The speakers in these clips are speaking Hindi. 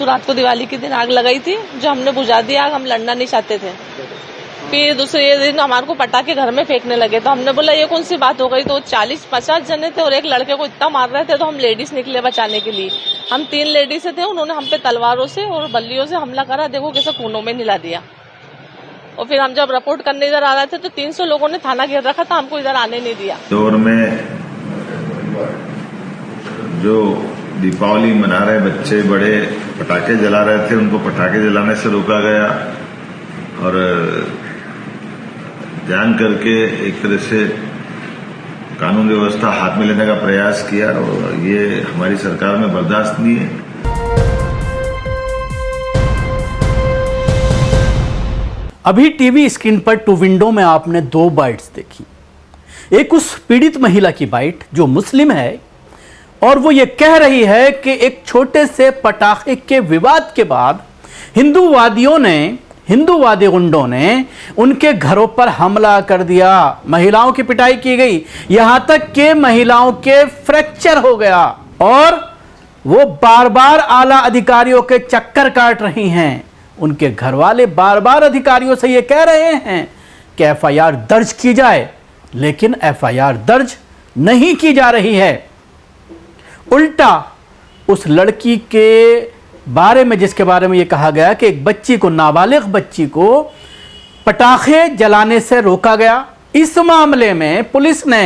रात को दिवाली के दिन आग लगाई थी, जो हमने बुझा दी आग। हम लड़ना नहीं चाहते थे। फिर दूसरे दिन हमारे को पटाखे घर में फेंकने लगे, तो हमने बोला ये कौन सी बात हो गई। तो 40-50 जने थे और एक लड़के को इतना मार रहे थे, तो हम लेडीज निकले बचाने के लिए। हम 3 लेडीज थे, उन्होंने हम पे तलवारों से और बल्लियों से हमला करा। देखो कैसे खूनों में मिला दिया। और फिर हम जब रिपोर्ट करने इधर आ रहे थे, तो 300 लोगों ने थाना घेर रखा था, हमको इधर आने नहीं दिया। दौर में जो दीपावली मना रहे बच्चे बड़े पटाखे जला रहे थे, उनको पटाखे जलाने से रोका गया और जान करके एक तरह से कानून व्यवस्था हाथ में लेने का प्रयास किया, और ये हमारी सरकार में बर्दाश्त नहीं है। अभी टीवी स्क्रीन पर टू विंडो में आपने 2 बाइट्स देखी। एक उस पीड़ित महिला की बाइट जो मुस्लिम है, और वो ये कह रही है कि एक छोटे से पटाखे के विवाद के बाद हिंदूवादी गुंडों ने उनके घरों पर हमला कर दिया, महिलाओं की पिटाई की गई, यहां तक कि महिलाओं के फ्रैक्चर हो गया, और वो बार बार आला अधिकारियों के चक्कर काट रही हैं। उनके घर वाले बार बार अधिकारियों से ये कह रहे हैं कि एफआईआर दर्ज की जाए, लेकिन एफआईआर दर्ज नहीं की जा रही है। उल्टा उस लड़की के बारे में, जिसके बारे में यह कहा गया कि एक बच्ची को, नाबालिग बच्ची को पटाखे जलाने से रोका गया, इस मामले में पुलिस ने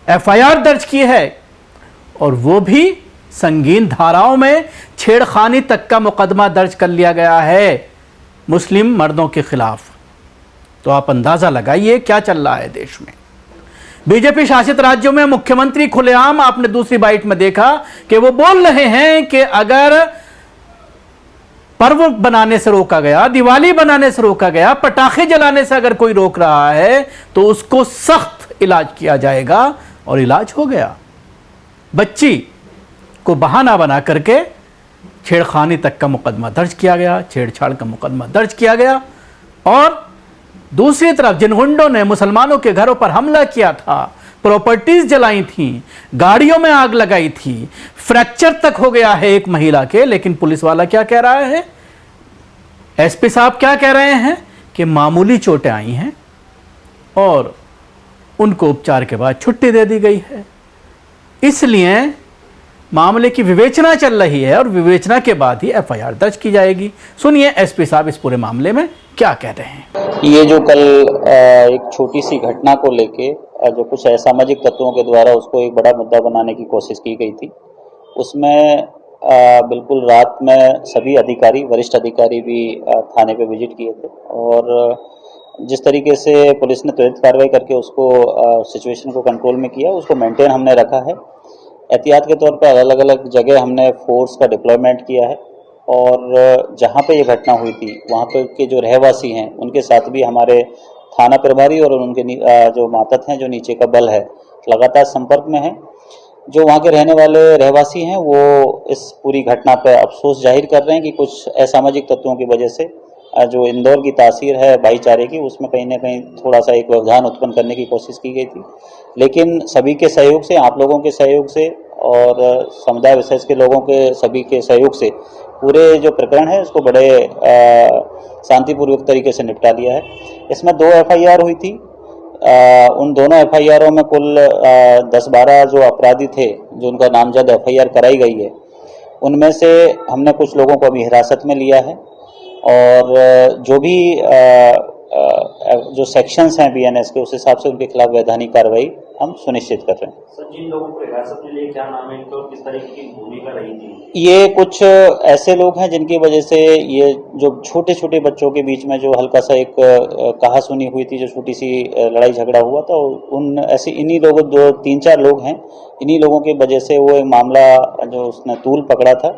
एफआईआर दर्ज की है, और वो भी संगीन धाराओं में छेड़खानी तक का मुकदमा दर्ज कर लिया गया है मुस्लिम मर्दों के खिलाफ। तो आप अंदाजा लगाइए क्या चल रहा है देश में। बीजेपी शासित राज्यों में मुख्यमंत्री खुलेआम, आपने दूसरी बाइट में देखा कि वो बोल रहे हैं कि अगर पर्व बनाने से रोका गया, दिवाली बनाने से रोका गया, पटाखे जलाने से अगर कोई रोक रहा है, तो उसको सख्त इलाज किया जाएगा, और इलाज हो गया। बच्ची को बहाना बना करके छेड़खानी तक का मुकदमा दर्ज किया गया, छेड़छाड़ का मुकदमा दर्ज किया गया। और दूसरी तरफ जिन गुंडों ने मुसलमानों के घरों पर हमला किया था, प्रॉपर्टीज जलाई थी, गाड़ियों में आग लगाई थी, फ्रैक्चर तक हो गया है एक महिला के, लेकिन पुलिस वाला क्या कह रहा है, एसपी साहब क्या कह रहे हैं कि मामूली चोटें आई हैं और उनको उपचार के बाद छुट्टी दे दी गई है। इसलिए मामले की विवेचना चल रही है, और विवेचना के बाद ही एफआईआर दर्ज की जाएगी। सुनिए एसपी साहब इस पूरे मामले में क्या कह रहे हैं। ये जो कल एक छोटी सी घटना को लेके जो कुछ असामाजिक तत्वों के द्वारा उसको एक बड़ा मुद्दा बनाने की कोशिश की गई थी, उसमें बिल्कुल रात में सभी अधिकारी, वरिष्ठ अधिकारी भी थाने पे विजिट किए थे, और जिस तरीके से पुलिस ने त्वरित कार्रवाई करके उसको सिचुएशन को कंट्रोल में किया, उसको मेंटेन हमने रखा है। एहतियात के तौर पर अलग अलग जगह हमने फोर्स का डिप्लॉयमेंट किया है, और जहां पे ये घटना हुई थी वहां पे के जो रहवासी हैं उनके साथ भी हमारे थाना प्रभारी और उनके जो मातहत हैं, जो नीचे का बल है, लगातार संपर्क में है। जो वहां के रहने वाले रहवासी हैं वो इस पूरी घटना पर अफसोस जाहिर कर रहे हैं कि कुछ असामाजिक तत्वों की वजह से जो इंदौर की तासीर है भाईचारे की, उसमें कहीं ना कहीं थोड़ा सा एक व्यवधान उत्पन्न करने की कोशिश की गई थी। लेकिन सभी के सहयोग से, आप लोगों के सहयोग से और समुदाय विशेष के लोगों के सभी के सहयोग से पूरे जो प्रकरण है उसको बड़े शांतिपूर्वक तरीके से निपटा लिया है। इसमें 2 एफआईआर हुई थी। उन दोनों एफआईआरों में कुल 10-12 जो अपराधी थे, जो उनका नामजद एफआईआर कराई गई है, उनमें से हमने कुछ लोगों को अभी हिरासत में लिया है, और जो भी जो सेक्शंस हैं बीएनएस के, उस हिसाब से उनके खिलाफ वैधानिक कार्रवाई हम सुनिश्चित कर रहे हैं। सर, जिन लोगों को हिरासत में लिए क्या नाम है इनका और किस तरीके की भूमिका रही थी? ये कुछ ऐसे लोग हैं जिनकी वजह से ये जो छोटे छोटे बच्चों के बीच में जो हल्का सा एक कहासुनी हुई थी, जो छोटी सी लड़ाई झगड़ा हुआ था, उन ऐसे इन्हीं लोगों 2-3-4 लोग हैं, इन्हीं लोगों की वजह से वो एक मामला जो उसने तूल पकड़ा था,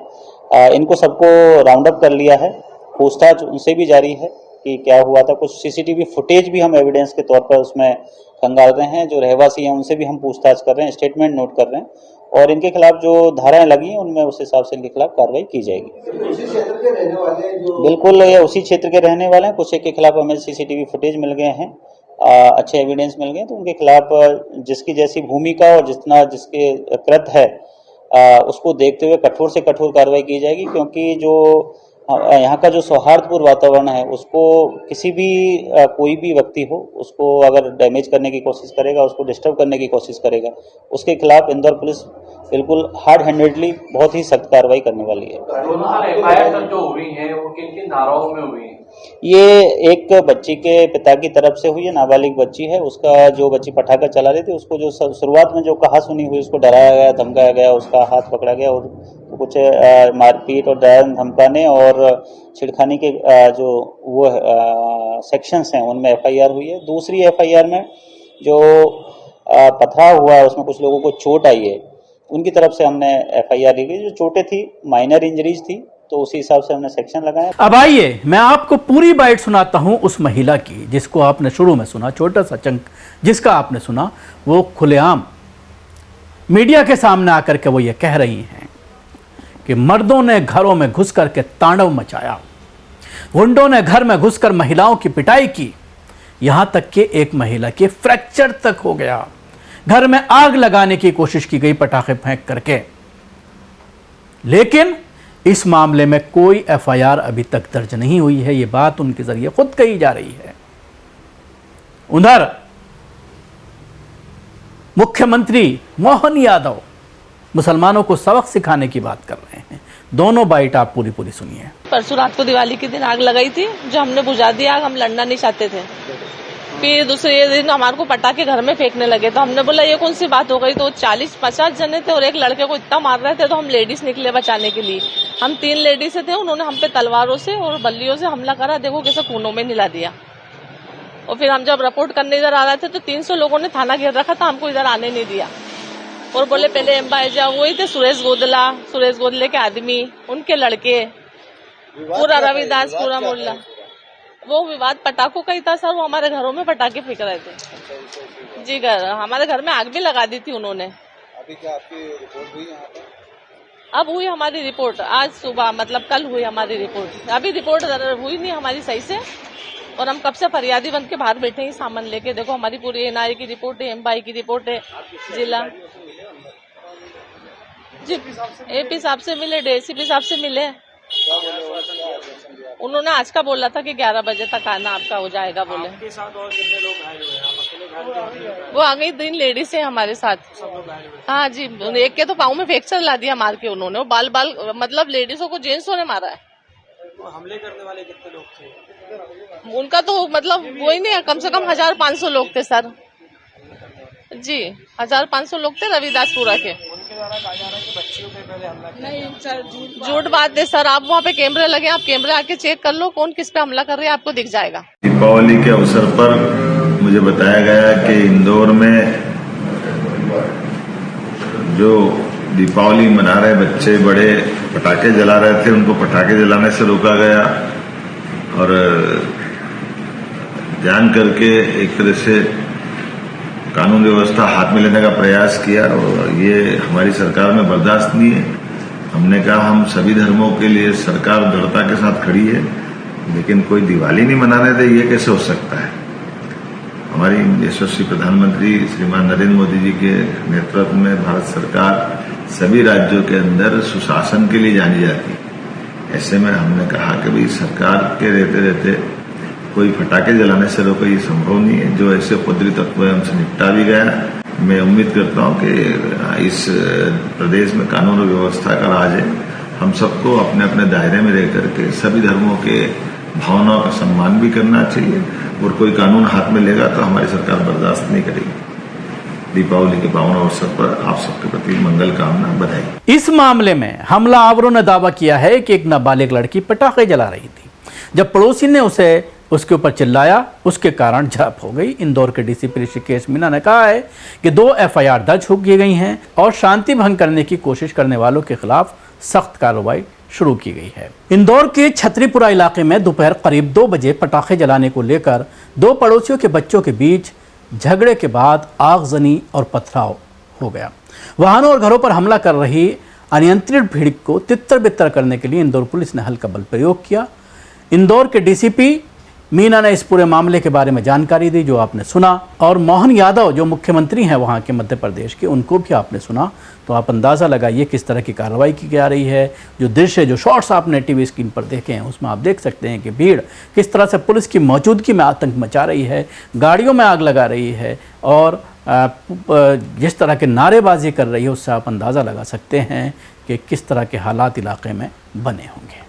इनको सबको राउंड अप कर लिया है। पूछताछ उनसे भी जारी है कि क्या हुआ था। कुछ सीसीटीवी फुटेज भी हम एविडेंस के तौर पर उसमें खंगाल रहे हैं। जो रहवासी हैं उनसे भी हम पूछताछ कर रहे हैं, स्टेटमेंट नोट कर रहे हैं, और इनके खिलाफ जो धाराएं लगी हैं उनमें उस हिसाब से इनके खिलाफ कार्रवाई की जाएगी। उसी क्षेत्र के रहने वाले हैं बिल्कुल, ये उसी क्षेत्र के रहने वाले हैं। कुछ के खिलाफ हमें सीसीटीवी फुटेज मिल गए हैं, अच्छे एविडेंस मिल गए, तो उनके खिलाफ जिसकी जैसी भूमिका और जितना जिसके कृत है उसको देखते हुए कठोर से कठोर कार्रवाई की जाएगी, क्योंकि जो यहाँ का जो सौहार्दपूर्ण वातावरण है उसको किसी भी कोई भी व्यक्ति हो उसको अगर डैमेज करने की कोशिश करेगा, उसको डिस्टर्ब करने की कोशिश करेगा, उसके खिलाफ इंदौर पुलिस बिल्कुल हार्ड हैंडेडली बहुत ही सख्त कार्रवाई करने वाली है। दोनों एफआईआर जो हुई है वो किन किन धाराओं में हुई है? ये एक बच्ची के पिता की तरफ से हुई है, नाबालिग बच्ची है। उसका जो बच्ची पटाखा चला रही थी उसको जो शुरुआत में जो कहा सुनी हुई, उसको डराया गया, धमकाया गया, उसका हाथ पकड़ा गया और कुछ मारपीट और डराने धमकाने और छिड़खानी के जो वो सेक्शंस हैं उनमें एफआईआर हुई है। दूसरी एफआईआर में जो पथराव हुआ है उसमें कुछ लोगों को चोट आई है, उनकी तरफ से हमने एफआईआर ली गई। जो चोटें थी माइनर इंजरीज थी, तो उसी हिसाब से हमने सेक्शन लगाया। अब आइए मैं आपको पूरी बाइट सुनाता हूं उस महिला की जिसको आपने शुरू में सुना, छोटा सा चंक जिसका आपने सुना। वो खुलेआम मीडिया के सामने आकर के वो ये कह रही हैं कि मर्दों ने घरों में घुस करके तांडव मचाया, गुंडों ने घर में घुसकर महिलाओं की पिटाई की, यहां तक कि एक महिला के फ्रैक्चर तक हो गया। घर में आग लगाने की कोशिश की गई पटाखे फेंक करके, लेकिन इस मामले में कोई एफआईआर अभी तक दर्ज नहीं हुई है। यह बात उनके जरिए खुद कही जा रही है। उधर मुख्यमंत्री मोहन यादव मुसलमानों को सबक सिखाने की बात कर रहे हैं। दोनों बाइट आप पूरी पूरी सुनिए। परसों रात को दिवाली के दिन आग लगाई थी, जो हमने बुझा दी आग। हम लड़ना नहीं चाहते थे। फिर दूसरे दिन हमारे को पटाखे घर में फेंकने लगे, तो हमने बोला ये कौन सी बात हो गई। तो 40-50 जने थे और एक लड़के को इतना मार रहे थे, तो हम लेडीज निकले बचाने के लिए। हम 3 लेडीज थे, उन्होंने हम पे तलवारों से और बल्लियों से हमला करा। देखो कैसे खूनों में निला दिया। और फिर हम जब रिपोर्ट करने इधर आ रहे थे तो 300 लोगों ने थाना घेर रखा था, हमको इधर आने नहीं दिया। और बोले पहले एम्बाइजा वही थे, सुरेश गोदले के आदमी, उनके लड़के, पूरा रविदास, पूरा मोहल्ला। वो विवाद पटाखों का ही था सर। वो हमारे घरों में पटाखे फेंक रहे थे जी। हमारे घर में आग भी लगा दी थी उन्होंने। अभी क्या आपकी रिपोर्ट हुई यहाँ पर? अब हुई हमारी रिपोर्ट आज सुबह, मतलब कल हुई हमारी रिपोर्ट। अभी रिपोर्ट हुई नहीं हमारी सही से, और हम कब से फरियादी बन के बाहर बैठे हैं सामान लेके। देखो हमारी पूरी एनआई की रिपोर्ट है, एमबाई की रिपोर्ट है, जिला जी एपी साहब से मिले, डीएसपी साहब से मिले। उन्होंने आज का बोला था कि 11 बजे तक आना आपका हो जाएगा बोले। आपके साथ और कितने लोग आए हुए हैं? आप अकेले घायल हुए? वो आ गई 3 लेडीज है हमारे साथ। हाँ जी, एक के तो पाँव में फ्रैक्चर ला दिया मार के उन्होंने। वो बाल मतलब लेडीजों को जेंट्सों ने मारा है। तो हमले करने वाले कितने लोग थे? उनका तो मतलब वो ही नहीं, कम से कम 1500 लोग थे सर जी। 1500 लोग थे रविदासपुरा के। उनके द्वारा कहा जा रहा है कि बच्चियों पे पहले हमला किया। नहीं सर, झूठ बात है सर। आप वहाँ पे कैमरे लगे, आप कैमरे आके चेक कर लो कौन किस पे हमला कर रहे हैं, आपको दिख जाएगा। दीपावली के अवसर पर मुझे बताया गया कि इंदौर में जो दीपावली मना रहे बच्चे बड़े पटाखे जला रहे थे, उनको पटाखे जलाने से रोका गया और जान करके एक तरह से कानून व्यवस्था हाथ में लेने का प्रयास किया। और ये हमारी सरकार में बर्दाश्त नहीं है। हमने कहा हम सभी धर्मों के लिए सरकार दृढ़ता के साथ खड़ी है, लेकिन कोई दिवाली नहीं मनाने दे, ये कैसे हो सकता है। हमारी यशस्वी प्रधानमंत्री श्रीमान नरेंद्र मोदी जी के नेतृत्व में भारत सरकार सभी राज्यों के अंदर सुशासन के लिए जानी जाती है। ऐसे में हमने कहा कि भाई सरकार के रहते रहते कोई पटाखे जलाने से रोके, ये संभव नहीं है। जो ऐसे उपद्रवी तत्व है उनसे निपटा भी गया। मैं उम्मीद करता हूं कि इस प्रदेश में कानून और व्यवस्था का राज है। हम सबको अपने अपने दायरे में रह करके सभी धर्मों के भावनाओं का सम्मान भी करना चाहिए, और कोई कानून हाथ में लेगा तो हमारी सरकार बर्दाश्त नहीं करेगी। दीपावली के पावन अवसर पर आप सबके प्रति मंगल कामना, बधाई। इस मामले में हमलावरों ने दावा किया है कि एक नाबालिग लड़की पटाखे जला रही थी। जब पड़ोसी ने उसके ऊपर चिल्लाया, उसके कारण झड़प हो गई। इंदौर के डीसीपी ऋषिकेश मीना ने कहा है कि 2 एफआईआर दर्ज हो की गई हैं और शांति भंग करने की कोशिश करने वालों के खिलाफ सख्त कार्रवाई शुरू की गई है। इंदौर के छतरीपुरा इलाके में दोपहर करीब 2 बजे पटाखे जलाने को लेकर 2 पड़ोसियों के बच्चों के बीच झगड़े के बाद आगजनी और पथराव हो गया। वाहनों और घरों पर हमला कर रही अनियंत्रित भीड़ को तितर बितर करने के लिए इंदौर पुलिस ने हल्का बल प्रयोग किया। इंदौर के डीसीपी मीना ने इस पूरे मामले के बारे में जानकारी दी जो आपने सुना, और मोहन यादव जो मुख्यमंत्री हैं वहां के मध्य प्रदेश के, उनको भी आपने सुना। तो आप अंदाज़ा लगाइए किस तरह की कार्रवाई की जा रही है। जो दृश्य, जो शॉट्स आपने टीवी स्क्रीन पर देखे हैं, उसमें आप देख सकते हैं कि भीड़ किस तरह से पुलिस की मौजूदगी में आतंक मचा रही है, गाड़ियों में आग लगा रही है और जिस तरह के नारेबाजी कर रही है, उससे आप अंदाज़ा लगा सकते हैं कि किस तरह के हालात इलाके में बने होंगे।